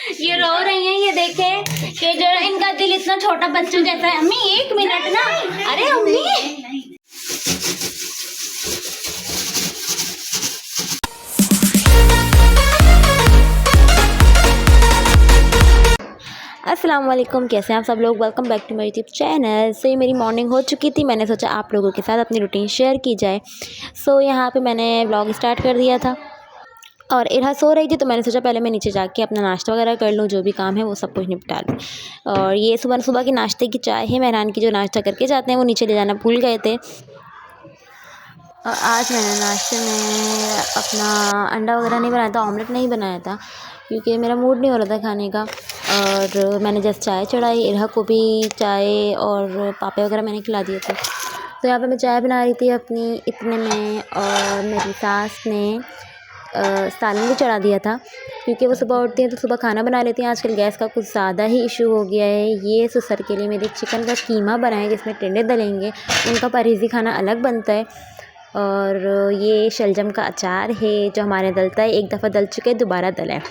ये रो रही हैं, ये देखें कि जो इनका दिल इतना छोटा बच्चों जैसा है। अम्मी 1 मिनट ना, अरे अम्मी। अस्सलाम वालेकुम, कैसे हैं आप सब लोग। Welcome back to my YouTube channel. So ये मेरी मॉर्निंग हो चुकी थी, मैंने सोचा आप लोगों के साथ अपनी रूटीन शेयर की जाए। सो यहाँ पे मैंने व्लॉग स्टार्ट कर दिया था और इरहा सो रही थी, तो मैंने सोचा पहले मैं नीचे जाके अपना नाश्ता वगैरह कर लूँ, जो भी काम है वो सब कुछ निपटा लूँ। और ये सुबह सुबह की नाश्ते की चाय है, मेहरान की जो नाश्ता करके जाते हैं वो नीचे ले जाना भूल गए थे। और आज मैंने नाश्ते में अपना अंडा वगैरह नहीं बनाया था, ऑमलेट नहीं बनाया था क्योंकि मेरा मूड नहीं हो रहा था खाने का। और मैंने जस्ट चाय चढ़ाई, इरहा को भी चाय और पापे वगैरह मैंने खिला दिए थे। तो यहाँ पे मैं चाय बना रही थी अपनी, इतने में और मेरी सास ने सालन भी चढ़ा दिया था क्योंकि वो सुबह उठती हैं तो सुबह खाना बना लेती हैं। आजकल गैस का कुछ ज़्यादा ही इशू हो गया है। ये ससुर के लिए मेरे चिकन का कीमा बनाए जिसमें टिंडे डलेंगे, उनका परहेज़ी खाना अलग बनता है। और ये शलजम का अचार है जो हमारे डलता है, एक दफ़ा डल चुके दोबारा डला है।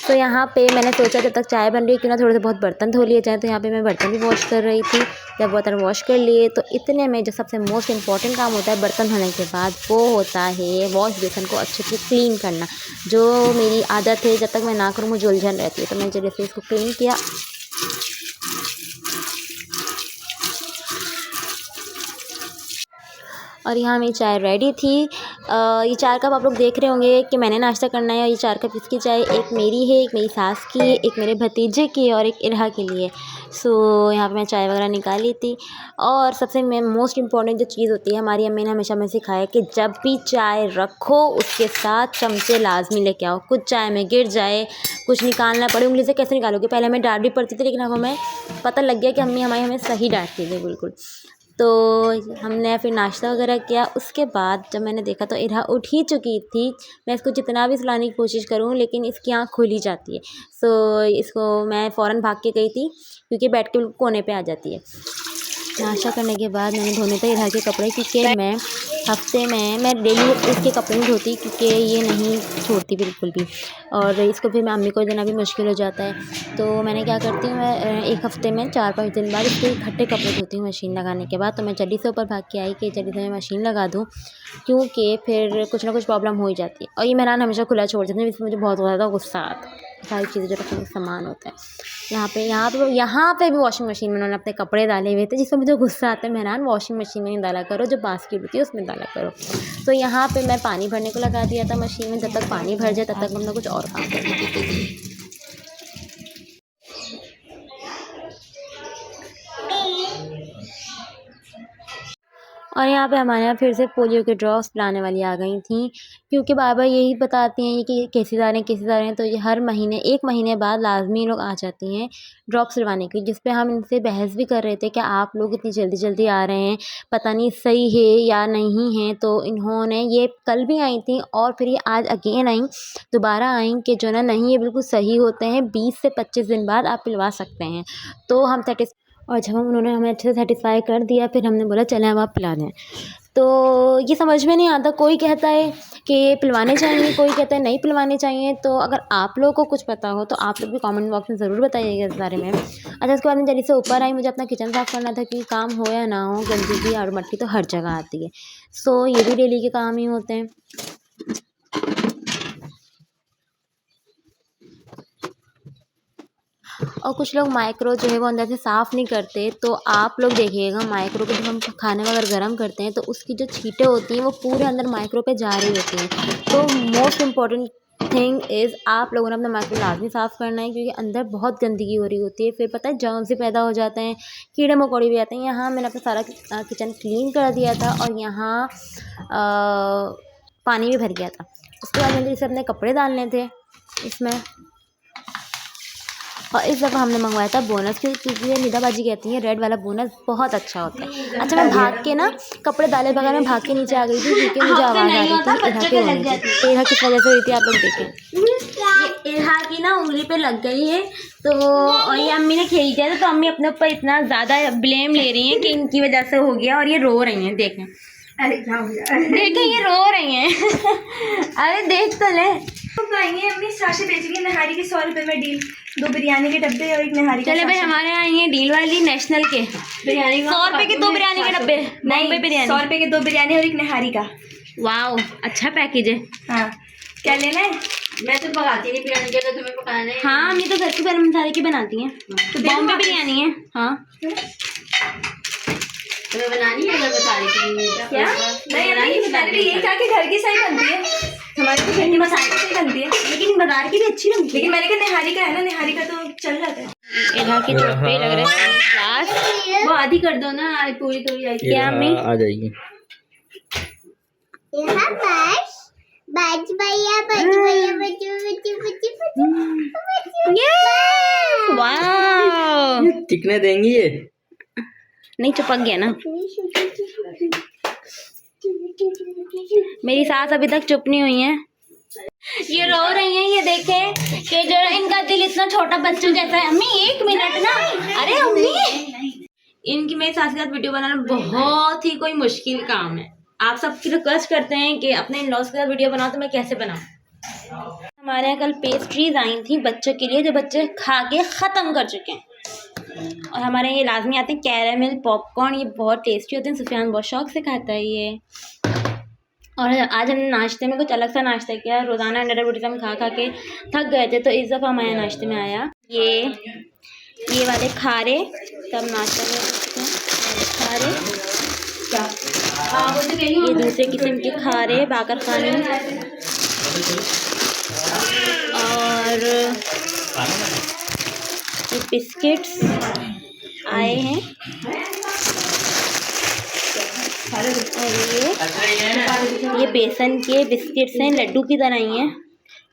तो यहाँ पे मैंने सोचा जब तक चाय बन रही है क्यों ना थोड़े से बहुत बर्तन धो लिए जाए। तो यहाँ पे मैं बर्तन भी वॉश कर रही थी। जब बर्तन वॉश कर लिए तो इतने में जो सबसे मोस्ट इम्पॉर्टेंट काम होता है बर्तन धोने के बाद, वो होता है वॉश बेसन को अच्छे से क्लीन करना, जो मेरी आदत है। जब तक मैं ना करूँ मुझे उलझन रहती है। तो मैंने जैसे इसको क्लीन किया और यहाँ मेरी चाय रेडी थी। ये 4 कप आप लोग देख रहे होंगे कि मैंने नाश्ता करना है। और ये 4 कप इसकी चाय, एक मेरी है, एक मेरी सास की है, एक मेरे भतीजे की और एक इरहा के लिए। सो यहाँ पे मैं चाय वगैरह निकाल ली थी। और सबसे मोस्ट इम्पॉर्टेंट जो चीज़ होती है, हमारी अम्मी ने हमेशा हमें सिखाया कि जब भी चाय रखो उसके साथ चमचे लाजमी लेके आओ। कुछ चाय में गिर जाए, कुछ निकालना पड़े, उंगली से कैसे निकालोगे। पहले हमें डांट भी पड़ती थी लेकिन अब हमें पता लग गया कि अम्मी हमारी हमें सही डांटती थी बिल्कुल। तो हमने फिर नाश्ता वगैरह किया। उसके बाद जब मैंने देखा तो इरहा उठ ही चुकी थी। मैं इसको जितना भी सुलाने की कोशिश करूँ लेकिन इसकी आँख खुल ही जाती है। सो इसको मैं फ़ौरन भाग के गई थी क्योंकि बेड के बिल्कुल कोने पे आ जाती है। नाश्ता करने के बाद मैंने धोने थे इरहा के कपड़े क्योंकि मैं हफ्ते में मैं डेली इसके कपड़े नहीं धोती क्योंकि ये नहीं छोड़ती बिल्कुल भी। और इसको फिर मैं अम्मी को देना भी मुश्किल हो जाता है। तो मैंने क्या करती हूँ, मैं एक हफ़्ते में 4-5 दिन बाद इसके इकट्ठे कपड़े धोती हूँ मशीन लगाने के बाद। तो मैं जल्दी से ऊपर भाग के आई कि जल्दी से मैं मशीन लगा दूँ क्योंकि फिर कुछ ना कुछ प्रॉब्लम हो ही जाती है। और ये मेहरान हमेशा खुला छोड़ देते हैं, इसमें मुझे बहुत ज़्यादा गुस्सा आता है। सारी चीज़ें जो रखने का सामान होता है, यहाँ पे भी वॉशिंग मशीन में उन्होंने अपने कपड़े डाले हुए थे जिसमें मुझे गुस्सा आता है। मेहरान वॉशिंग मशीन में नहीं डाला करो, जो बास्केट होती है उसमें डाला करो। तो यहाँ पे मैं पानी भरने को लगा दिया था मशीन में। जब तक पानी भर जाए तब तक हमने कुछ और काम करना। और यहाँ पे हमारे यहाँ फिर से पोलियो के ड्रॉप्स पिलाने वाली आ गई थी क्योंकि बार-बार यही बताती हैं कि कैसे जा रहे हैं, कैसे जा रहे हैं। तो ये हर महीने 1 महीने बाद लाज़मी लोग आ जाती हैं ड्रॉप्स सिलवाने के लिए, जिस पे हम इनसे बहस भी कर रहे थे कि आप लोग इतनी जल्दी-जल्दी आ रहे हैं, पता नहीं सही है या नहीं है। तो इन्होंने ये कल भी आई थी और फिर ये आज अगेन आई, दोबारा आई कि जो ना नहीं ये बिल्कुल सही होते हैं, 20 से 25 दिन बाद आप पिलवा सकते हैं। तो हम और जब उन्होंने हमें अच्छे से सेटिस्फाई कर दिया फिर हमने बोला चलें अब आप पिला दें। तो ये समझ में नहीं आता, कोई कहता है कि पिलवाने चाहिए, कोई कहता है नहीं पिलवाने चाहिए। तो अगर आप लोगों को कुछ पता हो तो आप लोग भी कमेंट बॉक्स में ज़रूर बताइएगा इस बारे में। अच्छा, उसके बाद मैं जल्दी से ऊपर आई, मुझे अपना किचन साफ़ करना था क्योंकि काम हो या ना हो गंदगी और मट्टी तो हर जगह आती है। सो ये भी डेली के काम ही होते हैं। और कुछ लोग माइक्रो जो है वो अंदर से साफ़ नहीं करते। तो आप लोग देखिएगा माइक्रो को जब हम खाने वगैरह गर्म करते हैं तो उसकी जो छींटें होती हैं वो पूरे अंदर माइक्रो पे जा रही होती हैं। तो मोस्ट इम्पॉर्टेंट थिंग इज़ आप लोगों ने अपना माइक्रो लाजमी साफ़ करना है क्योंकि अंदर बहुत गंदगी हो रही होती है। फिर पता है जर्म्स भी पैदा हो जाते हैं, कीड़े मकोड़े भी आते हैं। यहाँ मैंने अपना सारा किचन क्लीन कर दिया था और यहाँ पानी भी भर गया था। उसके बाद मुझे इसे अपने कपड़े डालने थे इसमें। और इस दफ़ा हमने मंगवाया था बोनस क्योंकि ये निदाबाजी कहती हैं रेड वाला बोनस बहुत अच्छा होता है। अच्छा, मैं भाग के ना कपड़े डाले बगैर मैं भाग के नीचे आ गई थी क्योंकि मुझे आवाज़ आ रही थी इरहा के रोने की। तो इरहा किस वजह से हुई थी आप लोग देखें। ये इरहा की ना उंगली पे लग गई है। तो और ये अम्मी ने खेल दिया था तो अम्मी अपने ऊपर इतना ज़्यादा ब्लेम ले रही हैं कि इनकी वजह से हो गया और ये रो रही हैं, देखें। अरे क्या हो गया? देखो ये रो रही हैं। अरे देख तो ले। आएंगे अपनी साशे बेचेंगे नहारी के 100 रुपए में डील, 2 बिरयानी के डब्बे और एक नहारी का। चले भाई हमारे यहाँ आएंगे डील वाली नेशनल के बिरयानी 100 रुपए के 2 बिरयानी के डब्बे। नहीं बिरयानी 100 रुपए के 2 बिरयानी और एक नहारी का। वाओ अच्छा पैकेज है। हाँ क्या लेना है? मैं तो पकाती नहीं बिरयानी के, तो तुम्हें पकाना है। हाँ हम तो घर के गरम मसाले की बनाती हैं, तो बॉम्बे बिरयानी है। हाँ तुम्हें बनानी है? मैं बता रही थी क्या? नहीं मैंने भी यही कहा कि घर की सही बनती है, हमारी तो घर की मसाले से बनती है, लेकिन बाजार की भी अच्छी बनती है। लेकिन मैंने कहा निहारी का है ना, निहारी का तो चल जाता है। इधर की चोपड़ी लग रहा है क्लास। वो आधी कर दो ना, पूरी थोड़ी आई। क्या अम्मी आ जाएगी। वाह चिकने देंगी ये? नहीं चिपक गया ना। मेरी सास अभी तक चुप नहीं हुई है, ये रो रही हैं। ये देखें कि जो इनका दिल इतना छोटा बच्चों जैसा है। अम्मी 1 मिनट ना। अरे अम्मी इनकी मेरी सास के साथ वीडियो बनाना बहुत ही कोई मुश्किल काम है। आप सबकी रिक्वेस्ट करते हैं कि अपने इन लॉस के साथ वीडियो बनाओ, तो मैं कैसे बनाऊँ। हमारे यहाँ कल पेस्ट्रीज आई थी बच्चों के लिए, जो बच्चे खा के ख़त्म कर चुके हैं। और हमारे यहाँ ये लाजमी आते हैं कैरामल पॉपकॉर्न, ये बहुत टेस्टी होते हैं। सुफियान बहुत शौक से खाता है ये। और आज हमने नाश्ते में कुछ अलग सा नाश्ता किया। रोज़ाना अंडा रोटी हम खा खा के थक गए थे, तो इस दफ़ा हमारे नाश्ते में आया ये वाले खारे। तब नाश्ता में खारे, ये दूसरे किस्म के खारे बाकर खाने, और ये बिस्किट्स आए हैं, और ये बेसन के बिस्किट्स हैं, लड्डू की तरह ही हैं।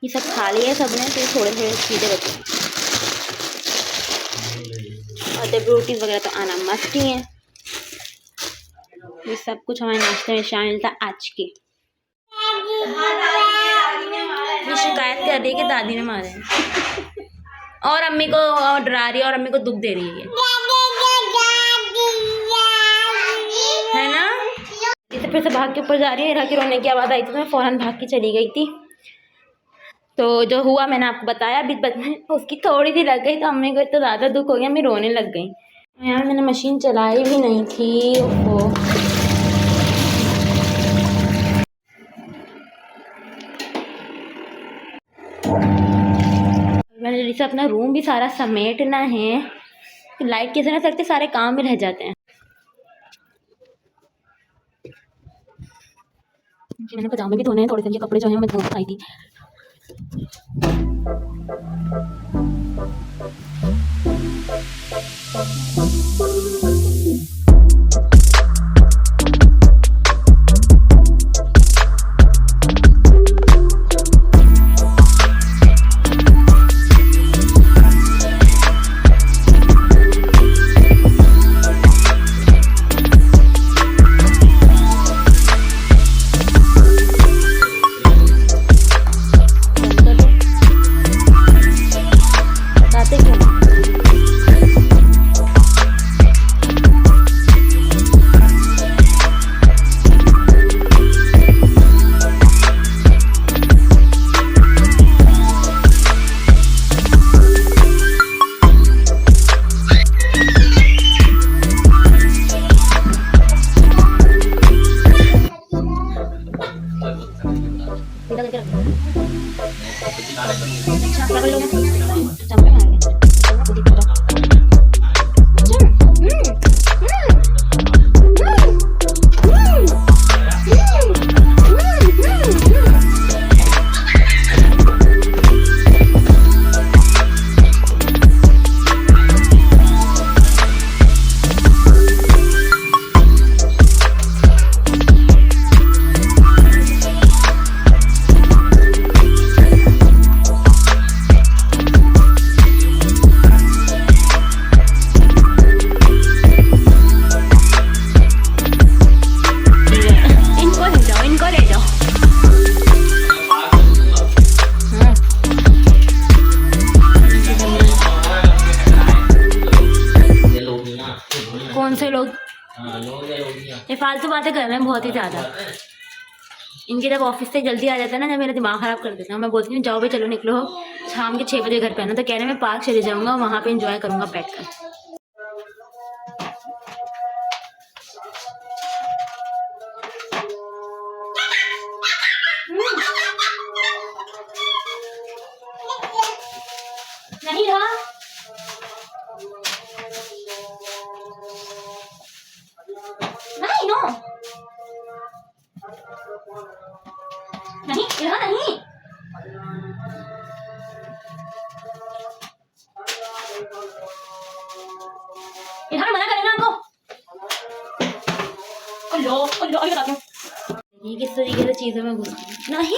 ये सब खा लिए सबने, तो थोड़े थोड़े सीधे बचे। और जब रोटीज़ वगैरह तो आना मस्त ही हैं। ये सब कुछ हमारे नाश्ते में शामिल था आज के। ये शिकायत कर रही है कि दादी ने मारे हैं और अम्मी को डरा रही है और अम्मी को दुख दे रही है ना। इसे फिर से भाग के ऊपर जा रही है। इरा की रोने की आवाज़ आई थी तो मैं फ़ौरन भाग के चली गई थी। तो जो हुआ मैंने आपको बताया। अभी उसकी थोड़ी सी लग गई तो अम्मी को इतना ज़्यादा दुख हो गया, मैं रोने लग गई। यार मैंने मशीन चलाई भी नहीं थी वो। मैंने जैसे अपना रूम भी सारा समेटना है, लाइट कैसे ना सकते, सारे काम में रह जाते हैं। मैंने पजामे भी धोने हैं, थोड़े से कपड़े जो हैं मैं धो आई थी। ये फालतू बातें कर रहे हैं बहुत ही ज़्यादा। इनके जब ऑफिस से जल्दी आ जाता है ना, जब मेरा दिमाग ख़राब कर देता है। मैं बोलती हूँ जाओ भाई चलो निकलो, शाम के 6 बजे घर पे आना। तो कह रहे हैं मैं पार्क चले जाऊँगा, वहाँ पे इंजॉय करूँगा बैठ कर। नहीं रहा नहीं नो नहीं रहा नहीं। इधर मना करें ना आपको। अल्लाह बताती हूँ ये किस तरीके से चीज़ों में घुसती नहीं।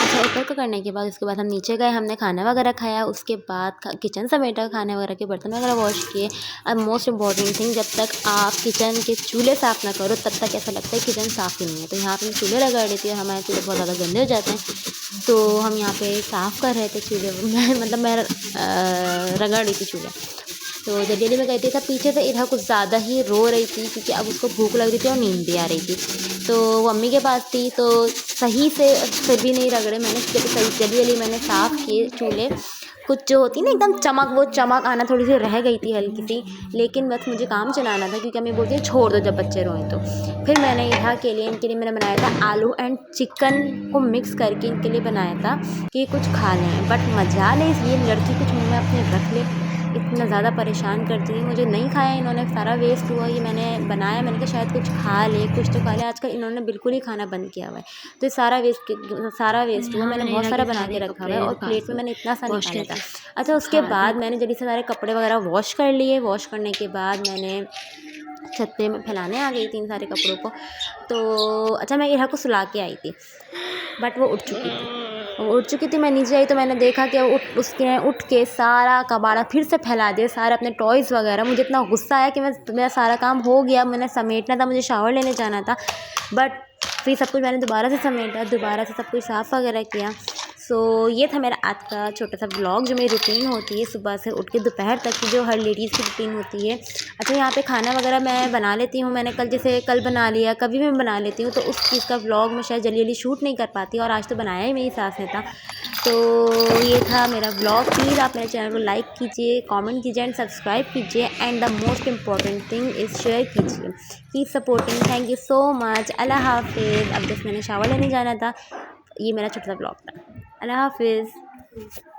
अच्छा ऊपर का करने के बाद उसके बाद हम नीचे गए, हमने खाना वगैरह खाया। उसके बाद किचन समेटा, खाने वगैरह के बर्तन वगैरह वॉश किए। अब मोस्ट इम्पॉर्टेंट थिंग, जब तक आप किचन के चूल्हे साफ़ ना करो तब तक ऐसा लगता है किचन साफ़ ही नहीं है। तो यहाँ पे चूल्हे रगड़ देती है, हमारे चूल्हे बहुत ज़्यादा गंदे हो जाते हैं। तो हम यहाँ पे साफ़ कर रहे थे चूल्हे। मैं रगड़ रही थी चूल्हे। तो जल्दी में गई थी, तब पीछे से इधर कुछ ज़्यादा ही रो रही थी क्योंकि अब उसको भूख लग रही थी और नींद भी आ रही थी। तो वो अम्मी के पास थी, तो सही से फिर भी नहीं रगड़े मैंने, जब सही जल्दी मैंने साफ़ किए चूल्हे। कुछ जो होती ना एकदम चमक, वो चमक आना थोड़ी सी रह गई थी हल्की सी, लेकिन बस मुझे काम चलाना था क्योंकि अम्मी बोलती है छोड़ दो जब बच्चे रोएं तो। फिर मैंने इधर के लिए, इनके लिए मैंने बनाया था आलू एंड चिकन को मिक्स करके इनके लिए बनाया था कि ये कुछ खा लें। बट मजा ले ये लड़की कुछ मुँह में अपने रख ले, इतना ज़्यादा परेशान करती है। मुझे नहीं खाया इन्होंने, सारा वेस्ट हुआ। ये मैंने बनाया, मैंने कहा शायद कुछ खा ले, कुछ तो खा ले। आजकल इन्होंने बिल्कुल ही खाना बंद किया हुआ है, तो सारा वेस्ट हुआ। मैंने बहुत सारा बना के रखा हुआ है और प्लेट में मैंने इतना सारा निकाला था। अच्छा उसके बाद मैंने जल्दी से सारे कपड़े वगैरह वॉश कर लिए। वॉश करने के बाद मैंने छत पे मैं फैलाने आ गई थी इन सारे कपड़ों को। तो अच्छा मैं इरा को सुला के आई थी, बट वो उठ चुकी थी। मैं नीचे आई तो मैंने देखा कि उसने उठ के सारा कबाड़ा फिर से फैला दिया, सारे अपने टॉयज़ वगैरह। मुझे इतना गुस्सा आया कि मेरा सारा काम हो गया, मैंने समेटना था, मुझे शावर लेने जाना था, बट फिर सब कुछ मैंने दोबारा से समेटा, दोबारा से सब कुछ साफ़ वगैरह किया। सो ये था मेरा आज का छोटा सा व्लॉग, जो मेरी रूटीन होती है सुबह से उठ के दोपहर तक की, जो हर लेडीज़ की रूटीन होती है। अच्छा यहाँ पे खाना वगैरह मैं बना लेती हूँ, मैंने कल बना लिया, कभी भी मैं बना लेती हूँ। तो उस चीज़ का व्लॉग मैं शायद जल्दी शूट नहीं कर पाती, और आज तो बनाया ही मेरी सास ने था। तो ये था मेरा व्लॉग। प्लीज़ आप मेरे चैनल को लाइक कीजिए, कमेंट कीजिए एंड सब्सक्राइब कीजिए, and the most important thing is share कीजिए। Keep supporting, thank you so much. Allah हाफिज़। अब जस्ट मैंने शावर लेने जाना था। ये मेरा छोटा सा व्लॉग था। अल्लाह हाफिज़।